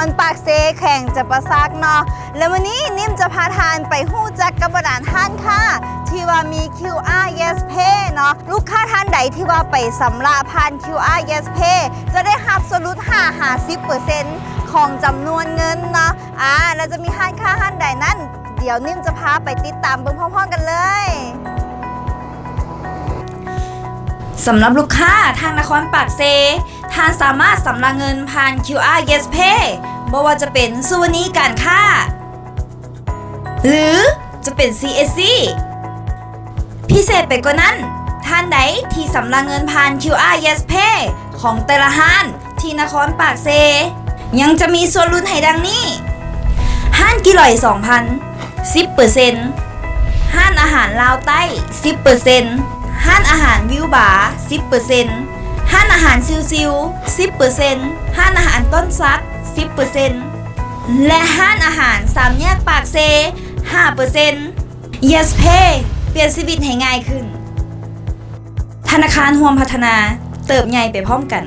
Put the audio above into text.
รปากเซแข่งจะประซักเนาะแล้ววันนี้นิ่มจะพาทานไปหู้จักกับบรรดาท่านค่ะที่ว่ามี QR Yes Pay เนาะลูกค้าท่านใดที่ว่าไปสำระผ่าน QR Yes Pay จะได้รับส่วนลด50% ของจำนวนเงินเนาะแล้วจะมีห้านค้าห้านใดนั้นเดี๋ยวนิ่มจะพาไปติดตามเบิ่งพร้อมๆกันเลยสำหรับลูกค้าทางนครปากเซท่านสามารถสำระเงินผ่าน QR Yes Pay บ่ว่าจะเป็นสุวรรณีการค้าหรือจะเป็น CSC พิเศษไปกว่านั้นท่านใดที่สำระเงินผ่าน QR Yes Pay ของแต่ละห้านที่นครปากเซยังจะมีส่วนลดให้ดังนี้ห้านกิโลอย2,000 10% ห้านอาหารลาวใต้ 10%ห้านอาหารวิวบา 10% ห้านอาหารซิวๆ 10% ห้านอาหารต้นซัก 10% และห้านอาหารสามแยกปากเซ 5% Yes Pay เปลี่ยนชีวิตให้ง่ายขึ้นธนาคารร่วมพัฒนาเติบใหญ่ไปพร้อมกัน